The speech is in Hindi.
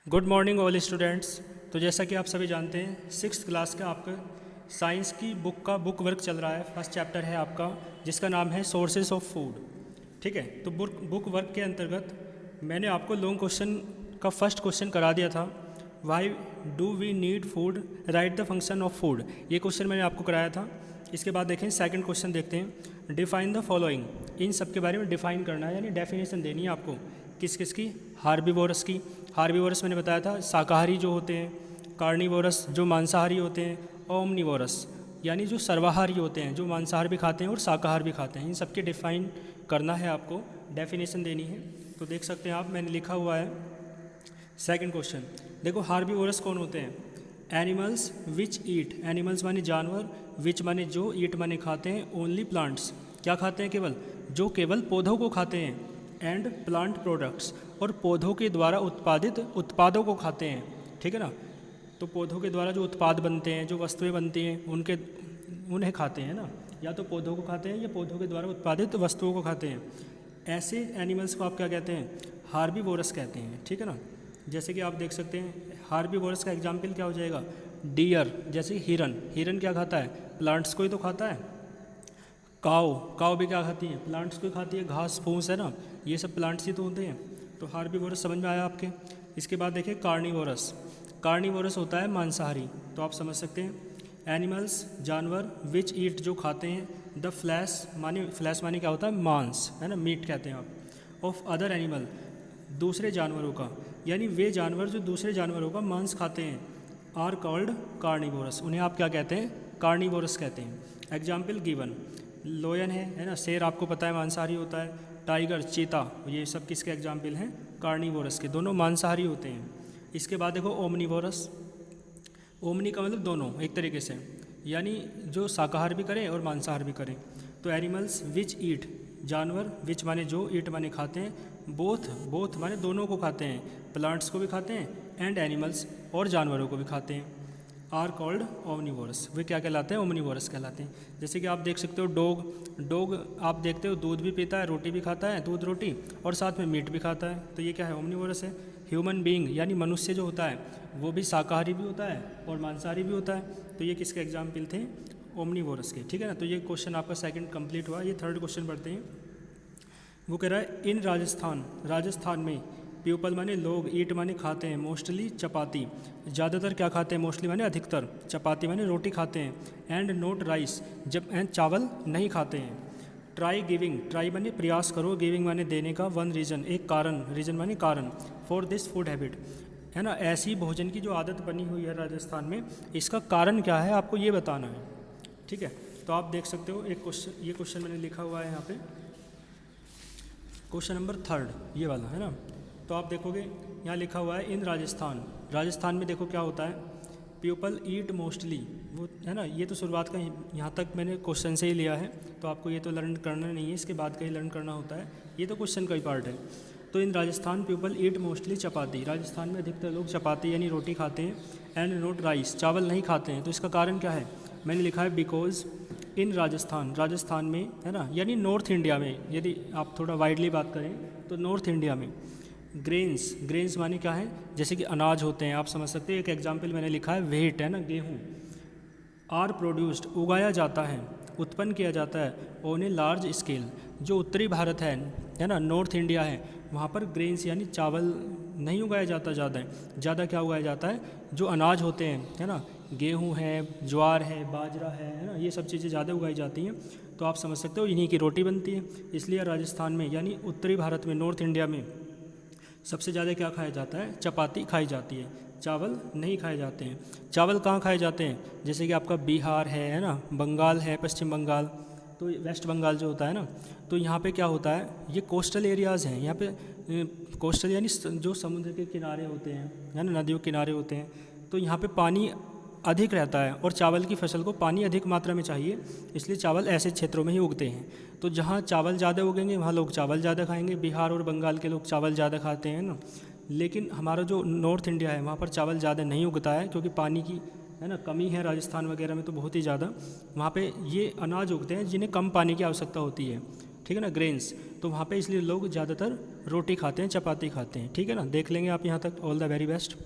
Good morning all students. तो जैसा कि आप सभी जानते हैं सिक्स क्लास का आपका साइंस की बुक का बुक वर्क चल रहा है। फर्स्ट चैप्टर है आपका जिसका नाम है सोर्सेज ऑफ फूड। ठीक है, तो बुक वर्क के अंतर्गत मैंने आपको लॉन्ग क्वेश्चन का फर्स्ट क्वेश्चन करा दिया था, why do we need food, write the function of food. ये क्वेश्चन मैंने आपको कराया था। इसके बाद देखें सेकंड क्वेश्चन देखते हैं, डिफाइन द फॉलोइंग। इन सब के बारे में डिफाइन करना है, यानी डेफिनेशन देनी है आपको। किस किस की? हार्बीवोरस की। हार्बीवोरस मैंने बताया था शाकाहारी जो होते हैं, कार्निवोरस जो मांसाहारी होते हैं, ओमनिवोरस यानी जो सर्वाहारी होते हैं, जो मांसाहार भी खाते हैं और शाकाहार भी खाते हैं। इन सब के डिफाइन करना है आपको, डेफिनेशन देनी है। तो देख सकते हैं आप, मैंने लिखा हुआ है सेकंड क्वेश्चन। देखो हार्बीवोरस कौन होते हैं? एनिमल्स विच ईट, एनिमल्स माने जानवर, विच माने जो, ईट माने खाते हैं, ओनली प्लांट्स क्या खाते हैं? केवल, जो केवल पौधों को खाते हैं, एंड प्लांट प्रोडक्ट्स और पौधों के द्वारा उत्पादित उत्पादों को खाते हैं। ठीक है ना, तो पौधों के द्वारा जो उत्पाद बनते हैं, जो वस्तुएं बनती हैं उन्हें खाते हैं ना, या तो पौधों को खाते हैं या पौधों के द्वारा उत्पादित वस्तुओं को खाते हैं। ऐसे एनिमल्स को आप क्या कहते हैं? हार्बीवोरस कहते हैं। ठीक है ना, जैसे कि आप देख सकते हैं हार्बीवोरस का एग्जाम्पल क्या हो जाएगा? डियर, जैसे हिरन। हिरन क्या खाता है? प्लांट्स को ही तो खाता है। काव भी क्या खाती है? प्लांट्स को ही खाती है, घास फूस है ना, ये सब प्लांट्स ही तो होते हैं। तो हार्बीवोरस समझ में आया आपके। इसके बाद देखिए कार्निवोरस। कार्निवोरस होता है मांसाहारी। तो आप समझ सकते हैं एनिमल्स जानवर विच ईट जो खाते हैं, द फ्लैश माने क्या होता है? मांस है ना, मीट कहते हैं आप। ऑफ अदर एनिमल, दूसरे जानवरों का, यानी वे जानवर जो दूसरे जानवरों का मांस खाते हैं, आर कॉल्ड कार्निवोरस। उन्हें आप क्या कहते हैं? कार्निवोरस कहते हैं। एग्जाम्पल गिवन, लोयन है ना, शेर आपको पता है मांसाहारी होता है, टाइगर, चीता, ये सब किसके एग्जाम्पल हैं? कार्निवोरस के, दोनों मांसाहारी होते हैं। इसके बाद देखो ओमनिवोरस। ओमनी का मतलब दोनों एक तरीके से, यानी जो शाकाहार भी करें और मांसाहार भी करें। तो एनिमल्स विच ईट, जानवर, विच माने जो, ईट माने खाते हैं, बोथ माने दोनों को खाते हैं, प्लांट्स को भी खाते हैं एंड एनिमल्स और जानवरों को भी खाते हैं, आर कॉल्ड ओमनिवोरस। वे क्या कहलाते हैं? ओमनिवोरस कहलाते हैं। जैसे कि आप देख सकते हो डॉग आप देखते हो दूध भी पीता है, रोटी भी खाता है, दूध रोटी, और साथ में मीट भी खाता है। तो ये क्या है? ओमनिवोरस है। ह्यूमन बीइंग यानी मनुष्य जो होता है वो भी शाकाहारी भी होता है और मांसाहारी भी होता है। तो ये किसके एग्जाम्पल थे? ओमनिवोरस के। ठीक है ना, तो ये क्वेश्चन आपका सेकंड कंप्लीट हुआ। ये थर्ड क्वेश्चन पढ़ते हैं। वो कह रहा है इन राजस्थान में पीपल माने लोग, ईट माने खाते हैं, मोस्टली चपाती, ज़्यादातर क्या खाते हैं? मोस्टली माने अधिकतर, चपाती माने रोटी खाते हैं, एंड नोट राइस, जब एंड चावल नहीं खाते हैं। ट्राई गिविंग, ट्राई माने प्रयास करो, गिविंग माने देने का, वन रीज़न एक कारण, रीज़न माने कारण, फॉर दिस फूड हैबिट है ना, ऐसी भोजन की जो आदत बनी हुई है राजस्थान में, इसका कारण क्या है आपको ये बताना है। ठीक है, तो आप देख सकते हो एक क्वेश्चन, ये क्वेश्चन मैंने लिखा हुआ है यहाँ पे, क्वेश्चन नंबर थर्ड ये वाला है ना। तो आप देखोगे यहाँ लिखा हुआ है इन राजस्थान में देखो क्या होता है, पीपल ईट मोस्टली, वो है ना, ये तो शुरुआत का यहाँ तक मैंने क्वेश्चन से ही लिया है, तो आपको ये तो लर्न करना नहीं है, इसके बाद का ही लर्न करना होता है, ये तो क्वेश्चन का ही पार्ट है। तो इन राजस्थान पीपल ईट मोस्टली चपाती, राजस्थान में अधिकतर लोग चपाती यानी रोटी खाते हैं, एंड नोट राइस, चावल नहीं खाते हैं। तो इसका कारण क्या है? मैंने लिखा है बिकॉज इन राजस्थान में है ना, यानी नॉर्थ इंडिया में, यदि आप थोड़ा वाइडली बात करें तो नॉर्थ इंडिया में ग्रेन्स माने क्या है? जैसे कि अनाज होते हैं, आप समझ सकते हैं। एक एग्जाम्पल मैंने लिखा है व्हीट है ना, गेहूँ, आर प्रोड्यूस्ड उगाया जाता है, उत्पन्न किया जाता है, ऑन ए लार्ज स्केल, जो उत्तरी भारत है ना, नॉर्थ इंडिया है, वहाँ पर ग्रेन्स यानी चावल नहीं उगाया जाता ज़्यादा क्या उगाया जाता है? जो अनाज होते हैं है ना, गेहूँ है, ज्वार है, बाजरा है ना, ये सब चीज़ें ज़्यादा उगाई जाती हैं। तो आप समझ सकते हो इन्हीं की रोटी बनती है। इसलिए राजस्थान में यानी उत्तरी भारत में, नॉर्थ इंडिया में सबसे ज़्यादा क्या खाया जाता है? चपाती खाई जाती है, चावल नहीं खाए जाते हैं। चावल कहाँ खाए जाते हैं? जैसे कि आपका बिहार है ना, बंगाल है, पश्चिम बंगाल, तो वेस्ट बंगाल जो होता है ना, तो यहाँ पे क्या होता है, ये कोस्टल एरियाज़ हैं। यहाँ पे कोस्टल यानी जो समुद्र के किनारे होते हैं है ना, नदियों के किनारे होते हैं, तो यहाँ पे पानी अधिक रहता है और चावल की फसल को पानी अधिक मात्रा में चाहिए, इसलिए चावल ऐसे क्षेत्रों में ही उगते हैं। तो जहाँ चावल ज़्यादा उगेंगे वहाँ लोग चावल ज़्यादा खाएंगे। बिहार और बंगाल के लोग चावल ज़्यादा खाते हैं ना, लेकिन हमारा जो नॉर्थ इंडिया है वहाँ पर चावल ज़्यादा नहीं उगता है, क्योंकि पानी की है ना कमी है। राजस्थान वगैरह में तो बहुत ही ज़्यादा वहाँ पे ये अनाज उगते हैं जिन्हें कम पानी की आवश्यकता होती है। ठीक है ना, ग्रेन्स, तो वहाँ पे इसलिए लोग ज़्यादातर रोटी खाते हैं, चपाती खाते हैं। ठीक है ना, देख लेंगे आप यहाँ तक। All the very best.